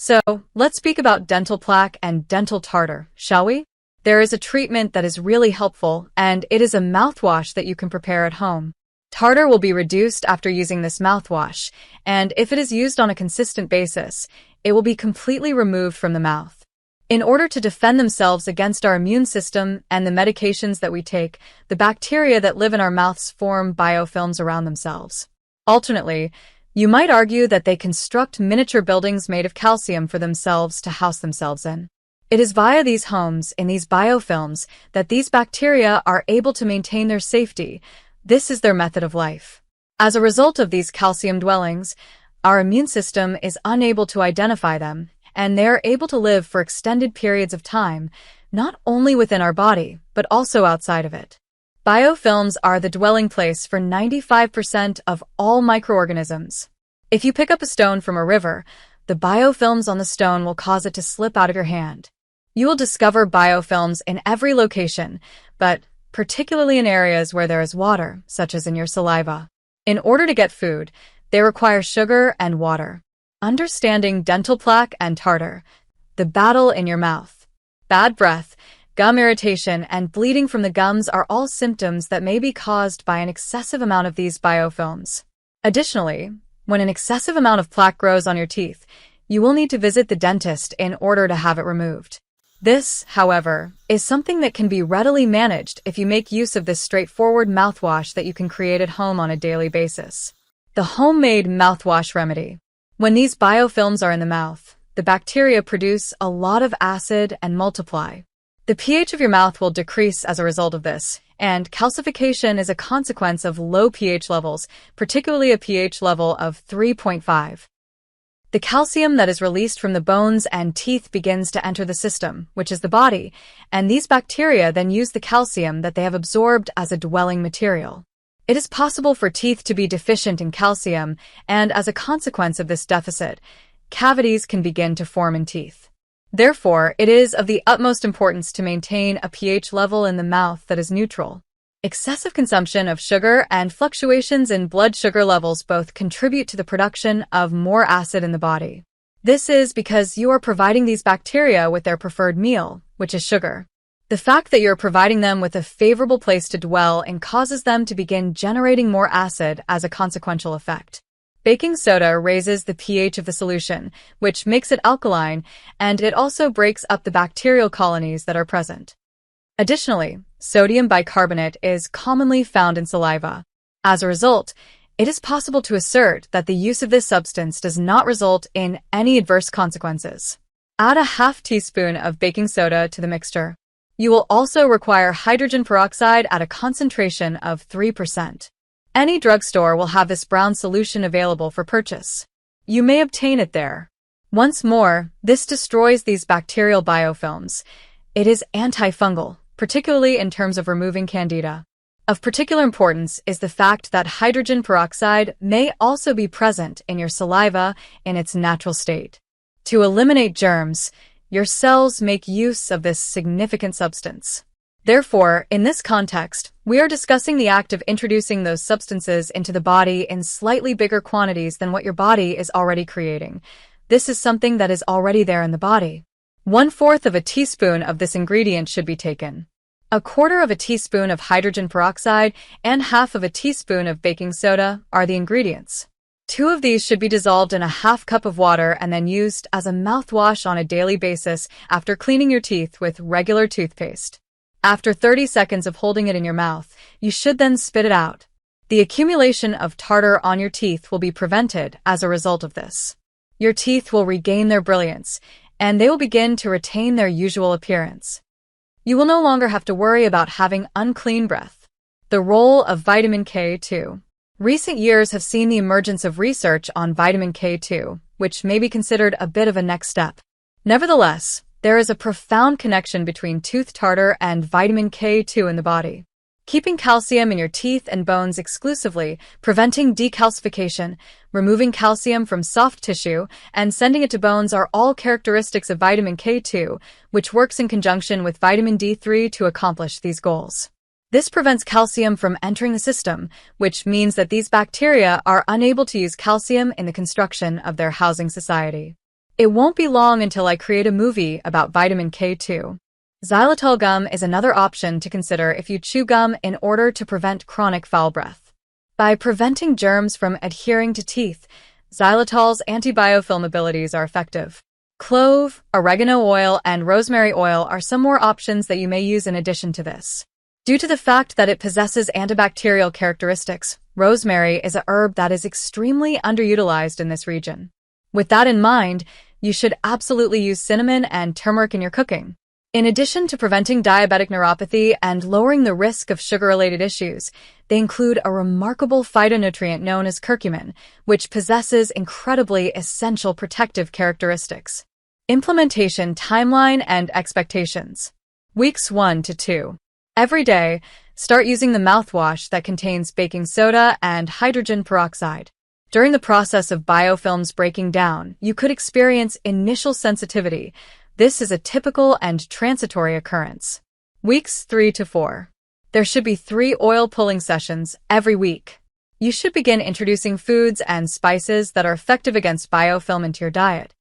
So, let's speak about dental plaque and dental tartar, shall we? There is a treatment that is really helpful, and it is a mouthwash that you can prepare at home. Tartar will be reduced after using this mouthwash, and if it is used on a consistent basis, it will be completely removed from the mouth. In order to defend themselves against our immune system and the medications that we take, the bacteria that live in our mouths form biofilms around themselves. Alternately, you might argue that they construct miniature buildings made of calcium for themselves to house themselves in. It is via these homes, in these biofilms, that these bacteria are able to maintain their safety. This is their method of life. As a result of these calcium dwellings, our immune system is unable to identify them, and they are able to live for extended periods of time, not only within our body, but also outside of it. Biofilms are the dwelling place for 95% of all microorganisms. If you pick up a stone from a river, the biofilms on the stone will cause it to slip out of your hand. You will discover biofilms in every location, but particularly in areas where there is water, such as in your saliva. In order to get food, they require sugar and water. Understanding dental plaque and tartar, the battle in your mouth. Bad breath, gum irritation, and bleeding from the gums are all symptoms that may be caused by an excessive amount of these biofilms. Additionally, when an excessive amount of plaque grows on your teeth, you will need to visit the dentist in order to have it removed. This, however, is something that can be readily managed if you make use of this straightforward mouthwash that you can create at home on a daily basis. The homemade mouthwash remedy. When these biofilms are in the mouth, the bacteria produce a lot of acid and multiply. The pH of your mouth will decrease as a result of this, and calcification is a consequence of low pH levels, particularly a pH level of 3.5. The calcium that is released from the bones and teeth begins to enter the system, which is the body, and these bacteria then use the calcium that they have absorbed as a dwelling material. It is possible for teeth to be deficient in calcium, and as a consequence of this deficit, cavities can begin to form in teeth. Therefore, it is of the utmost importance to maintain a pH level in the mouth that is neutral. Excessive consumption of sugar and fluctuations in blood sugar levels both contribute to the production of more acid in the body. This is because you are providing these bacteria with their preferred meal, which is sugar. The fact that you're providing them with a favorable place to dwell in causes them to begin generating more acid as a consequential effect. Baking soda raises the pH of the solution, which makes it alkaline, and it also breaks up the bacterial colonies that are present. Additionally, sodium bicarbonate is commonly found in saliva. As a result, it is possible to assert that the use of this substance does not result in any adverse consequences. Add a half teaspoon of baking soda to the mixture. You will also require hydrogen peroxide at a concentration of 3%. Any drugstore will have this brown solution available for purchase. You may obtain it there. Once more, this destroys these bacterial biofilms. It is antifungal, particularly in terms of removing candida. Of particular importance is the fact that hydrogen peroxide may also be present in your saliva in its natural state. To eliminate germs, your cells make use of this significant substance. Therefore, in this context, we are discussing the act of introducing those substances into the body in slightly bigger quantities than what your body is already creating. This is something that is already there in the body. 1/4 of a teaspoon of this ingredient should be taken. 1/4 of a teaspoon of hydrogen peroxide and 1/2 of a teaspoon of baking soda are the ingredients. 2 of these should be dissolved in a 1/2 cup of water and then used as a mouthwash on a daily basis after cleaning your teeth with regular toothpaste. After 30 seconds of holding it in your mouth, you should then spit it out. The accumulation of tartar on your teeth will be prevented as a result of this. Your teeth will regain their brilliance, and they will begin to retain their usual appearance. You will no longer have to worry about having unclean breath. The role of vitamin K2. Recent years have seen the emergence of research on vitamin K2, which may be considered a bit of a next step. Nevertheless, there is a profound connection between tooth tartar and vitamin K2 in the body. Keeping calcium in your teeth and bones exclusively, preventing decalcification, removing calcium from soft tissue, and sending it to bones are all characteristics of vitamin K2, which works in conjunction with vitamin D3 to accomplish these goals. This prevents calcium from entering the system, which means that these bacteria are unable to use calcium in the construction of their housing society. It won't be long until I create a movie about vitamin K too. Xylitol gum is another option to consider if you chew gum in order to prevent chronic foul breath. By preventing germs from adhering to teeth, xylitol's antibiofilm abilities are effective. Clove, oregano oil, and rosemary oil are some more options that you may use in addition to this. Due to the fact that it possesses antibacterial characteristics, rosemary is a herb that is extremely underutilized in this region. With that in mind, you should absolutely use cinnamon and turmeric in your cooking. In addition to preventing diabetic neuropathy and lowering the risk of sugar-related issues, they include a remarkable phytonutrient known as curcumin, which possesses incredibly essential protective characteristics. Implementation timeline and expectations. Weeks 1 to 2. Every day, start using the mouthwash that contains baking soda and hydrogen peroxide. During the process of biofilms breaking down, you could experience initial sensitivity. This is a typical and transitory occurrence. Weeks 3 to 4. There should be 3 oil pulling sessions every week. You should begin introducing foods and spices that are effective against biofilm into your diet.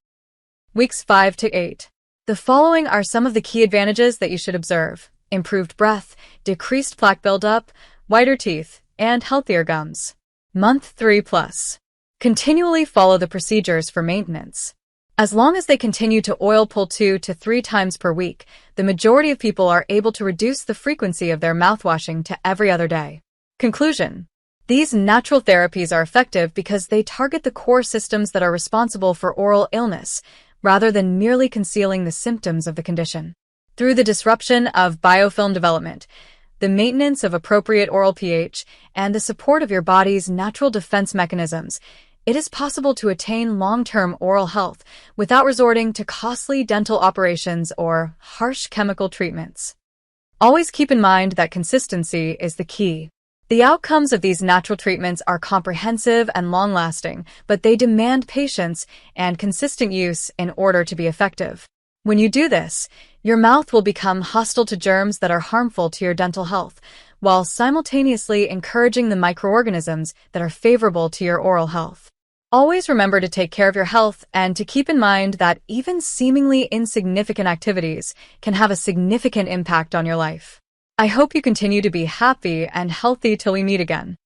Weeks 5 to 8. The following are some of the key advantages that you should observe: improved breath, decreased plaque buildup, whiter teeth, and healthier gums. Month 3 plus. Continually follow the procedures for maintenance. As long as they continue to oil pull 2 to 3 times per week, the majority of people are able to reduce the frequency of their mouthwashing to every other day. Conclusion. These natural therapies are effective because they target the core systems that are responsible for oral illness, rather than merely concealing the symptoms of the condition. Through the disruption of biofilm development, the maintenance of appropriate oral pH, and the support of your body's natural defense mechanisms, it is possible to attain long-term oral health without resorting to costly dental operations or harsh chemical treatments. Always keep in mind that consistency is the key. The outcomes of these natural treatments are comprehensive and long-lasting, but they demand patience and consistent use in order to be effective. When you do this, your mouth will become hostile to germs that are harmful to your dental health, while simultaneously encouraging the microorganisms that are favorable to your oral health. Always remember to take care of your health and to keep in mind that even seemingly insignificant activities can have a significant impact on your life. I hope you continue to be happy and healthy till we meet again.